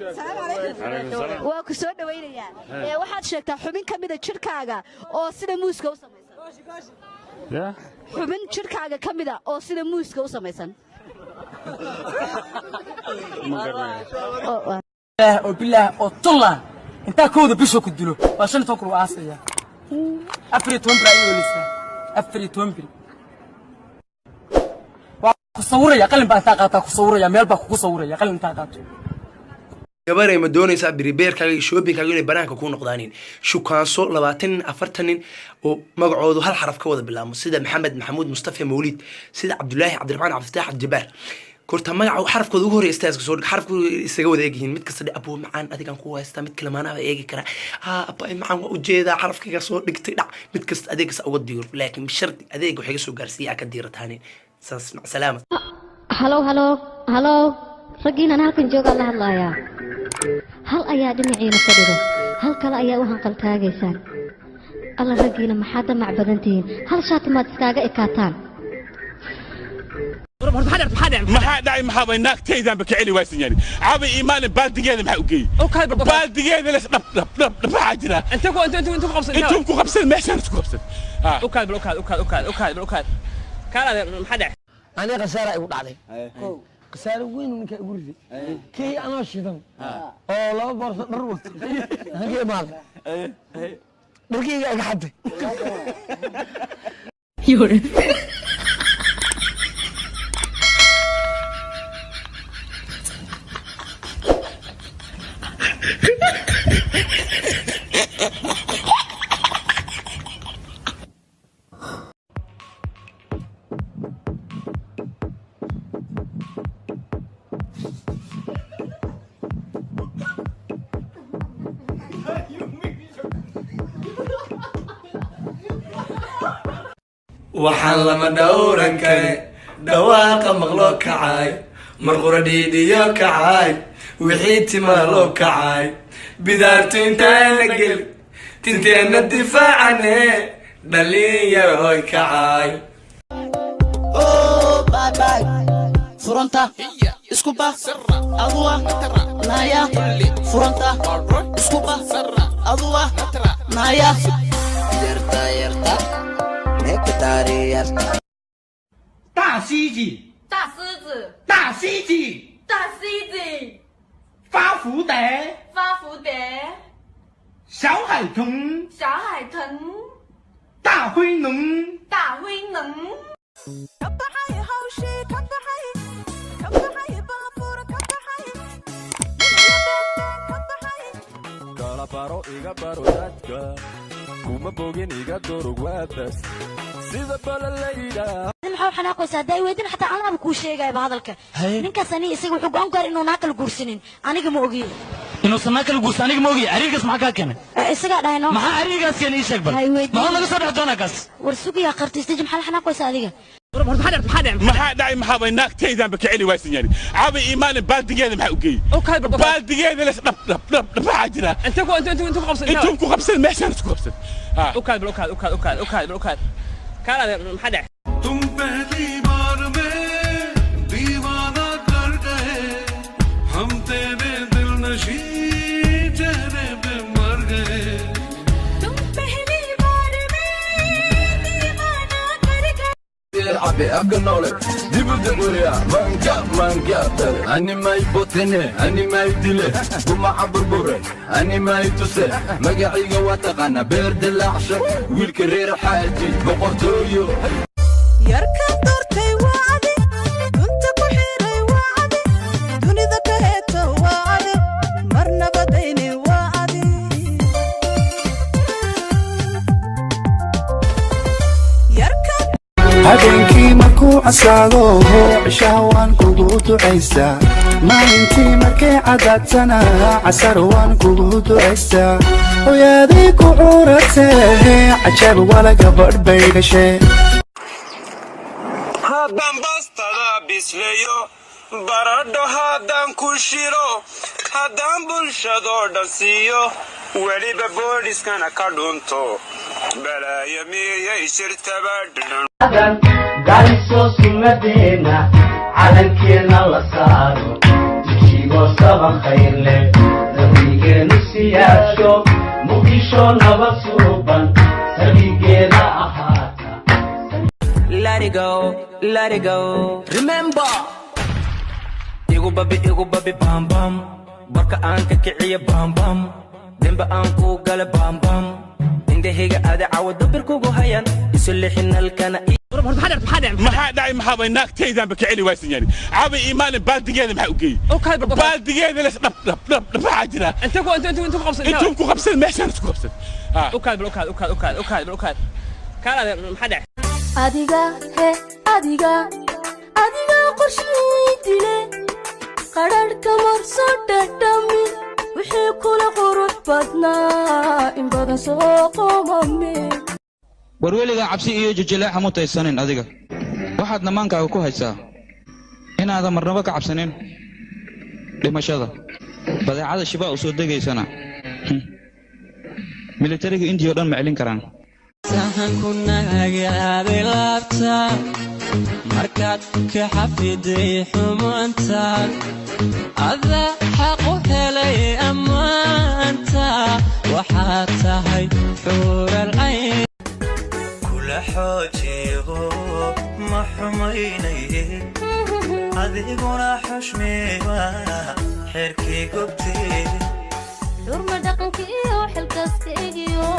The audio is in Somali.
السلام عليكم waa ku soo dhaweynaya waxaad sheegtaa xubin kamida jirkaaga oo sida muuska u samaysan xubin jirkaaga kamida oo sida muuska u samaysan oo billah oo tulla inta kooda bisho ku dilo waa shan toon ku aasaya afri tombra iyo lisa afri tombri waa ku sawiraya qalin baa inta qaata ku sawiraya meel baa ku sawiraya qalin inta qaato gabaray ma doonaysaa biribeerkaaga iyo shoppingkaaga inay banaanka ku noqdaanin shukaanso 20 40 oo magacoodu hal xaraf ka wada bilaabo sida maxamed maxamuud mustafa mawlid sida cabdullaahi cabdiraxmaan cabdifataah jabaar korta magaca xarafkooda ugu horeeyay istaaska soo xarafku isaga wada eegyihiin mid kasta abuu macaan adigan ku haysta mid kale maana eegi kara abay macaan waa u jeeda xarafkiga soo dhigtay dhac mid kasta adeegis uga diiro laakiin shardi adeeg waxa soo gaarsiiyaa ka diirataaneen saas salaam halo ragiina halkan jooga la hadlayaa hal ayaa dhinaciina fadhido hal kale ayaa u hanqal taagaysaan alla ragiina maxaa damac badantiin hal shaati maad iskaaga ekaataan maxaa dhacay maxaa bay naagtaydan ba kicili waysan yani caabi iimaan baaldigeeda maxaa u geeyay baaldigeeda la dhab jira inta ku qabsan meeshaan isku qabsan ukaad kaala maxaa dhacay aniga qasaara igu dhacday قسالة وين منك أقولي كي أنا شيطان لا برضه نروح هنجي مال دقيقة حد يوري waxaan lama dhowran kare dhawaaqa maqlo kacay marqura dhiidhiyo kacay wixii tima loo kacay bidaartu intaana gel tinteena difaacane dhalinyaroy kacay furanta isku ba adwa naya furanta isku ba adwa naya yarta大西子，大狮子，大西子，大狮子，发福袋，发福袋，小海豚，小海豚，大灰龙，大灰龙。baro iga baro dadka kuma bogin iga durug waabas sida balaleyda maxaa xanaaqaysaa daaweydin xataa aan ku sheegay hadalka ninkaas ani isaga wuxuu go'aan gaar inuu naaqal guursanin aniga ma ogiyo inuu sanaakal guursan aniga ma ogiyo arigas maxaa ka keenay isaga dhayno maxaa arigas keenay sheeg bal ma laga soo dhaxdoona kaas war sugiya qartistay maxaa xanaaqaysaa adiga maxaa dhacay maxaa bay naagtaydan ba kicili waysan yani caabi iimaan baaldigeeda maxaa u geeyay baaldigeeda la dhab jira inta ku qabsan meeshaan isku qabsan ukaad kaala maxaa dhacay तुम पहली बार में दीवाना कर गए हम तेरे दिल नशी चेहरे पे मर गए तुम पहली बार में दीवाना कर गए العبي أقنولك دبو دبوريا مانجا أني ما يبوتني أني ما يدلي وما عبربوري أني ما يتوسي مقعي قواتقنا بيرد العشر والكرير حاجي بقرتويو يركب دورتي وعدي كنت بحيري وعدي دوني ذكيت وعدي مرنا بديني وعدي يركب habeenkii markuu casaado cishaha waan kugu ducaysaa maalintii markay cadaadtana casar waan kugu ducaysaa hooyadii ku curatee cajab wala gabadh bay dhashee haddaan bastada bisleeyo baradho haddaan ku shiro haddaan bulshadoo dhan siiyo weliba booliskana ka dhunto balaayo miyay shirtaba dariso sumadeena calankeena la saaro وجيبو سبا خير له سبيكي نسياشو مقيشو نبصوبا سبيكي لا أحاتا Let it go, let it go. Remember, igu babi bam bam. Barka anka kiciya bam bam. Demba anku gala bam bam. Indahayga aada cawada birkugu hayan. Isulixin halkana. maxaa dhacay maxaa bay naagtaydan ba kicili waysan yani caabi iimaan baaldigeeda maxaa u geeyay baaldigeeda la dhab jira intuu ku qabsan meeshaan isku qabsan adiga qorshii dile qararhka marso dhadhami wixii kula qurux badnaa in badan soo qomame war weligaa cabsi iyo jijilaaxa mutaysanin adiga waxaad namaankaaga ku haysaa inaadan marnaba ka cabsanin dhimashada badeecada shibaa u soo degaysana militariga indiya oo dhan ma celin karaan sahanku nagaaday laabta markaad ka xafiday xumaanta adaa xaq u helay ammaanta waxaad tahay xuural cayn xojigo ma xumaynaye adiguna xushmeeya xerkii gobtee dhurma dhaqankiiyo xilkastaygiyo